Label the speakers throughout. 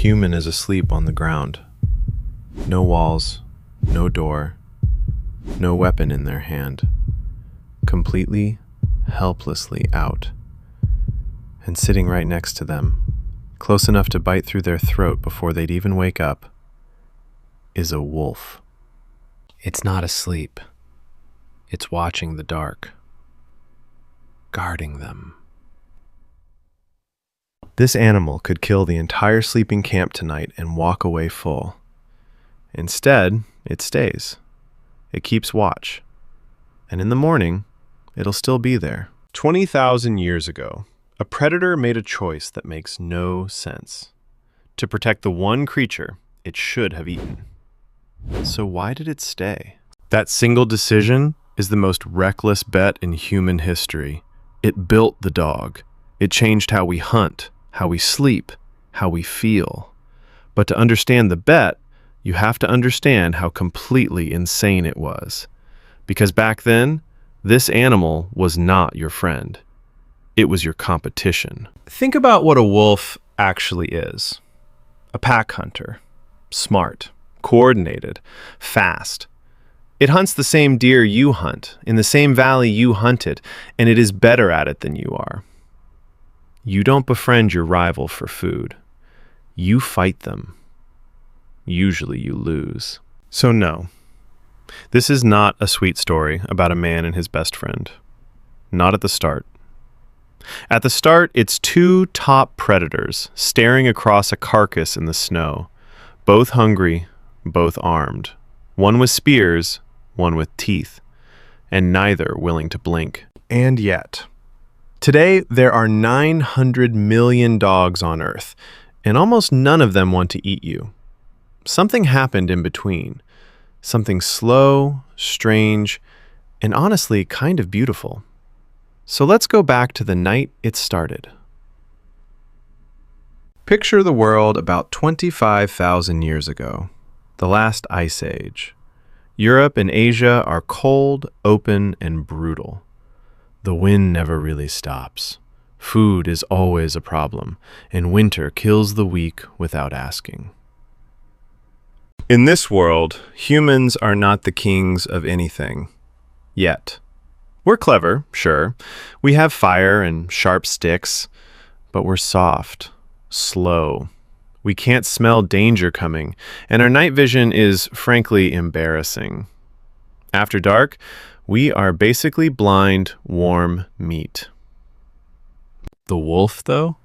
Speaker 1: human is asleep on the ground. No walls, no door, no weapon in their hand. Completely, helplessly out. And sitting right next to them, close enough to bite through their throat before they'd even wake up, is a wolf. It's not asleep. It's watching the dark, guarding them. This animal could kill the entire sleeping camp tonight and walk away full. Instead, it stays. It keeps watch. And in the morning, it'll still be there. 20,000 years ago, a predator made a choice that makes no sense. To protect the one creature it should have eaten. So why did it stay? That single decision is the most reckless bet in human history. It built the dog. It changed how we hunt, how we sleep, how we feel. But to understand the bet, you have to understand how completely insane it was. Because back then, this animal was not your friend. It was your competition. Think about what a wolf actually is. A pack hunter. Smart, coordinated, fast. It hunts the same deer you hunt, in the same valley you hunted, and it is better at it than you are. You don't befriend your rival for food. You fight them. Usually you lose. So no, this is not a sweet story about a man and his best friend. Not at the start. At the start, it's two top predators staring across a carcass in the snow, both hungry, both armed. One with spears, one with teeth, and neither willing to blink. And yet, today there are 900 million dogs on Earth, and almost none of them want to eat you. Something happened in between. Something slow, strange, and honestly kind of beautiful. So let's go back to the night it started. Picture the world about 25,000 years ago, the last ice age. Europe and Asia are cold, open, and brutal. The wind never really stops. Food is always a problem, and winter kills the weak without asking. In this world, humans are not the kings of anything. Yet. We're clever, sure. We have fire and sharp sticks, but we're soft, slow. We can't smell danger coming, and our night vision is frankly embarrassing. After dark, we are basically blind, warm meat. The wolf, though?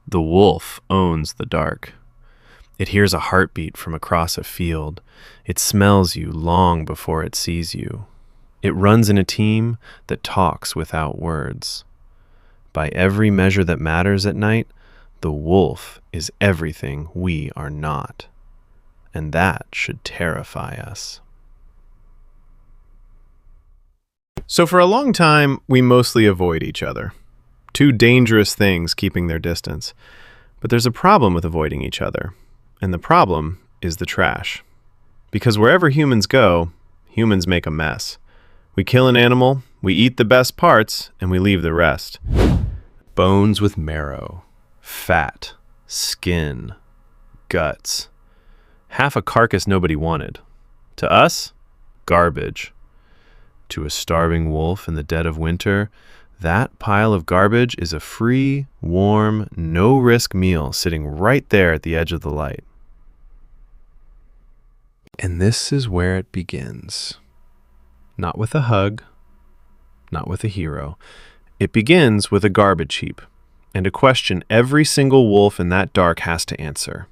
Speaker 1: The wolf owns the dark. It hears a heartbeat from across a field. It smells you long before it sees you. It runs in a team that talks without words. By every measure that matters at night, the wolf is everything we are not. And that should terrify us. So for a long time, we mostly avoid each other. Two dangerous things keeping their distance. But there's a problem with avoiding each other. And the problem is the trash. Because wherever humans go, humans make a mess. We kill an animal, we eat the best parts, and we leave the rest. Bones with marrow, fat, skin, guts. Half a carcass nobody wanted. To us, garbage. To a starving wolf in the dead of winter, that pile of garbage is a free, warm, no-risk meal sitting right there at the edge of the light. And this is where it begins. Not with a hug, not with a hero. It begins with a garbage heap, and a question every single wolf in that dark has to answer.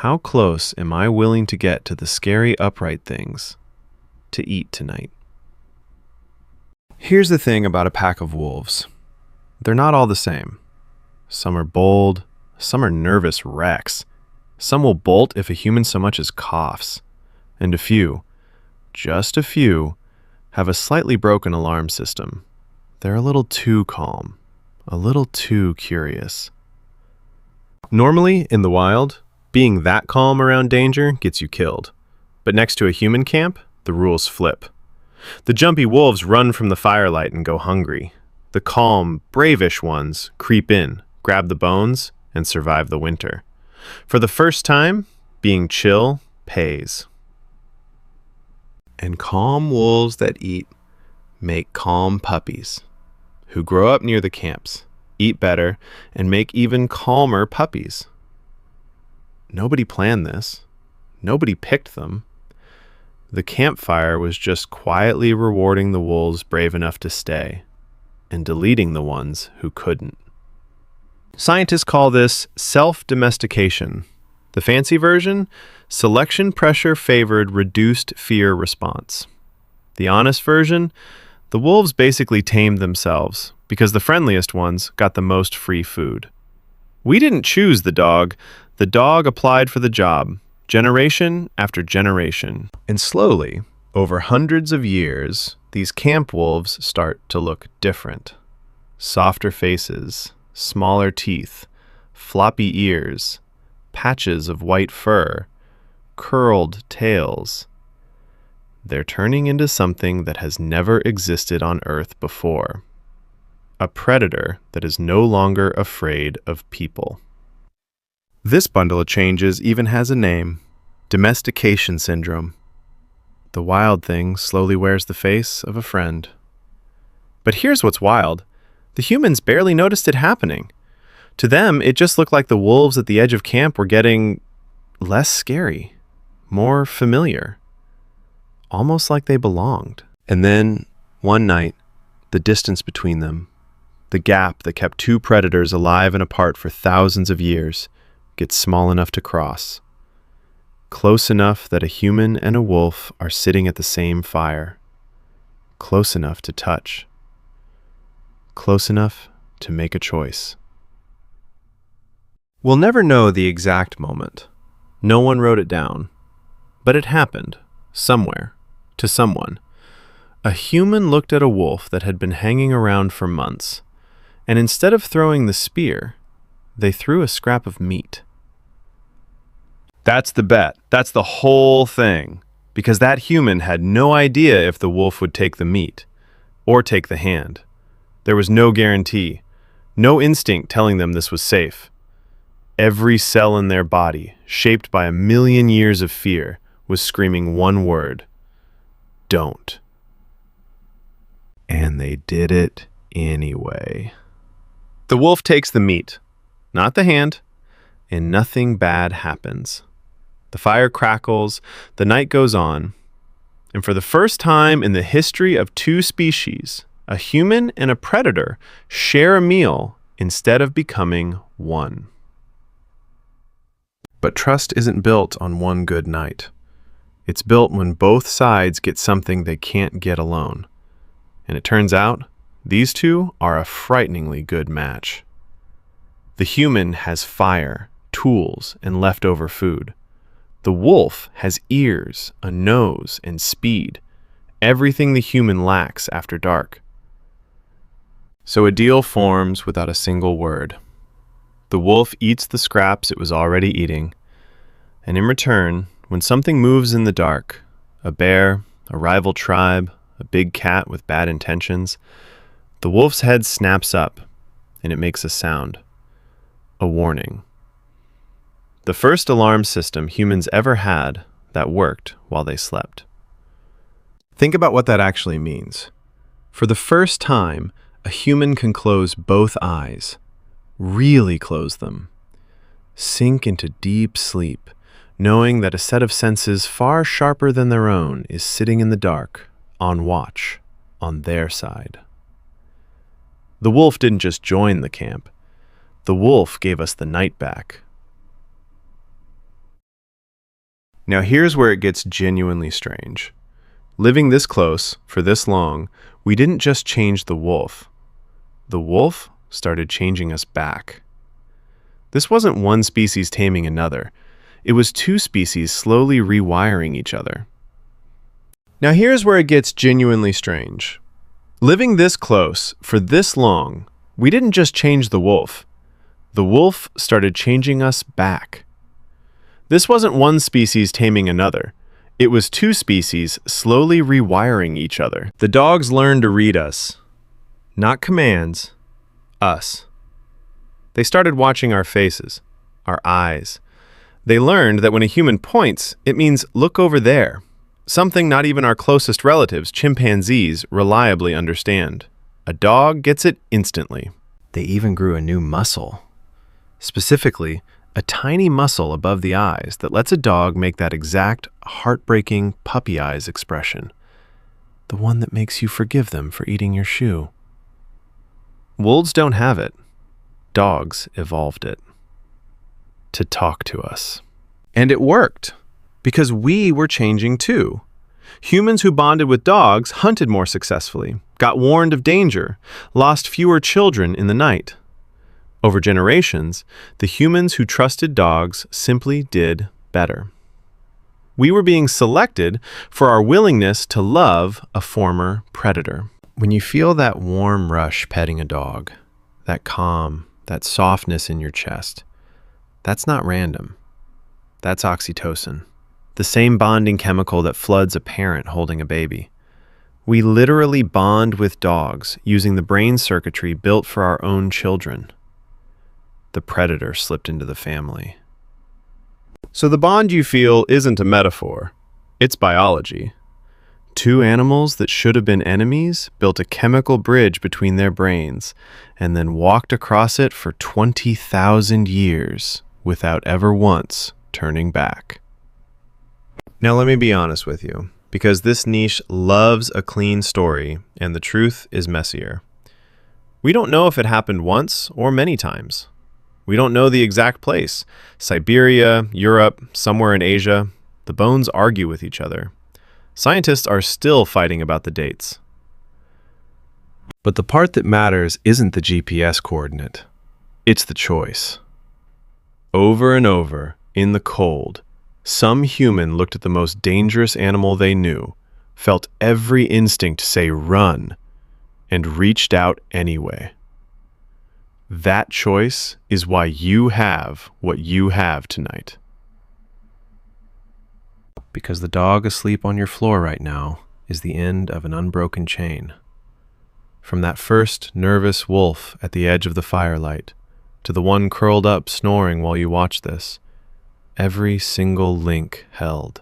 Speaker 1: How close am I willing to get to the scary upright things to eat tonight? Here's the thing about a pack of wolves. They're not all the same. Some are bold, some are nervous wrecks. Some will bolt if a human so much as coughs. And a few, just a few, have a slightly broken alarm system. They're a little too calm, a little too curious. Normally, in the wild, being that calm around danger gets you killed. But next to a human camp, the rules flip. The jumpy wolves run from the firelight and go hungry. The calm, bravish ones creep in, grab the bones, and survive the winter. For the first time, being chill pays. And calm wolves that eat make calm puppies, who grow up near the camps, eat better, and make even calmer puppies. Nobody planned this. Nobody picked them. The campfire was just quietly rewarding the wolves brave enough to stay, and deleting the ones who couldn't. Scientists call this self-domestication. The fancy version, selection pressure favored reduced fear response. The honest version, the wolves basically tamed themselves because the friendliest ones got the most free food. We didn't choose the dog applied for the job, generation after generation. And slowly, over hundreds of years, these camp wolves start to look different. Softer faces, smaller teeth, floppy ears, patches of white fur, curled tails. They're turning into something that has never existed on Earth before. A predator that is no longer afraid of people. This bundle of changes even has a name: domestication syndrome. The wild thing slowly wears the face of a friend. But here's what's wild. The humans barely noticed it happening. To them, it just looked like the wolves at the edge of camp were getting less scary, more familiar, almost like they belonged. And then, one night, the distance between them, the gap that kept two predators alive and apart for thousands of years, gets small enough to cross. Close enough that a human and a wolf are sitting at the same fire. Close enough to touch. Close enough to make a choice. We'll never know the exact moment. No one wrote it down. But it happened, somewhere, to someone. A human looked at a wolf that had been hanging around for months, and instead of throwing the spear, they threw a scrap of meat. That's the bet. That's the whole thing. Because that human had no idea if the wolf would take the meat, or take the hand. There was no guarantee, no instinct telling them this was safe. Every cell in their body, shaped by 1,000,000 years of fear, was screaming one word: don't. And they did it anyway. The wolf takes the meat, not the hand, and nothing bad happens. The fire crackles, the night goes on, and for the first time in the history of two species, a human and a predator share a meal instead of becoming one. But trust isn't built on one good night. It's built when both sides get something they can't get alone. And it turns out, these two are a frighteningly good match. The human has fire, tools, and leftover food. The wolf has ears, a nose, and speed, everything the human lacks after dark. So a deal forms without a single word. The wolf eats the scraps it was already eating, and in return, when something moves in the dark, a bear, a rival tribe, a big cat with bad intentions, the wolf's head snaps up, and it makes a sound. A warning. The first alarm system humans ever had that worked while they slept. Think about what that actually means. For the first time, a human can close both eyes, really close them, sink into deep sleep, knowing that a set of senses far sharper than their own is sitting in the dark, on watch, on their side. The wolf didn't just join the camp. The wolf gave us the night back. Now here's where it gets genuinely strange. Living this close, for this long, we didn't just change the wolf. The wolf started changing us back. This wasn't one species taming another. It was two species slowly rewiring each other. Now here's where it gets genuinely strange. Living this close, for this long, we didn't just change the wolf. The wolf started changing us back. This wasn't one species taming another. It was two species slowly rewiring each other. The dogs learned to read us. Not commands, us. They started watching our faces, our eyes, They learned that when a human points, it means look over there, something not even our closest relatives, chimpanzees, reliably understand. A dog gets it instantly. They even grew a new muscle. Specifically, a tiny muscle above the eyes that lets a dog make that exact heartbreaking puppy eyes expression. The one that makes you forgive them for eating your shoe. Wolves don't have it. Dogs evolved it. To talk to us. And it worked, because we were changing too. Humans who bonded with dogs hunted more successfully, got warned of danger, lost fewer children in the night. Over generations, the humans who trusted dogs simply did better. We were being selected for our willingness to love a former predator. When you feel that warm rush petting a dog, that calm, that softness in your chest, that's not random. That's oxytocin, the same bonding chemical that floods a parent holding a baby. We literally bond with dogs using the brain circuitry built for our own children. The predator slipped into the family. So the bond you feel isn't a metaphor. It's biology. Two animals that should have been enemies built a chemical bridge between their brains and then walked across it for 20,000 years without ever once turning back. Now let me be honest with you, because this niche loves a clean story and the truth is messier. We don't know if it happened once or many times. We don't know the exact place. Siberia, Europe, somewhere in Asia. The bones argue with each other. Scientists are still fighting about the dates. But the part that matters isn't the GPS coordinate. It's the choice. Over and over, in the cold, some human looked at the most dangerous animal they knew, felt every instinct say run, and reached out anyway. That choice is why you have what you have tonight. Because the dog asleep on your floor right now is the end of an unbroken chain. From that first nervous wolf at the edge of the firelight to the one curled up snoring while you watch this, every single link held.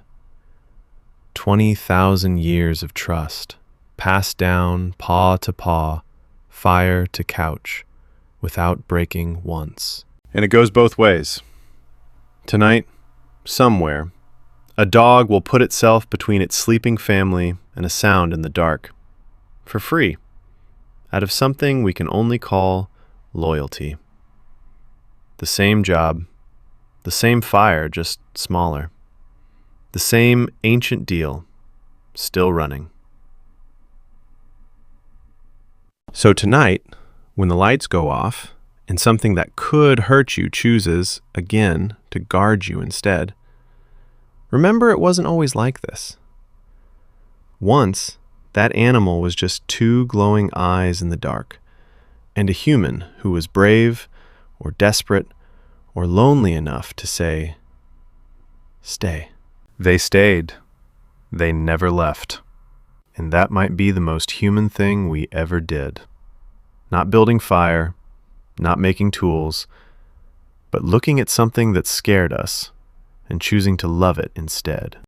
Speaker 1: 20,000 years of trust, passed down paw to paw, fire to couch, without breaking once. And it goes both ways. Tonight, somewhere, a dog will put itself between its sleeping family and a sound in the dark. For free. Out of something we can only call loyalty. The same job, the same fire, just smaller. The same ancient deal, still running. So tonight, when the lights go off, and something that could hurt you chooses, again, to guard you instead, remember it wasn't always like this. Once, that animal was just two glowing eyes in the dark, and a human who was brave, or desperate, or lonely enough to say, stay. They stayed. They never left. And that might be the most human thing we ever did. Not building fire, not making tools, but looking at something that scared us and choosing to love it instead.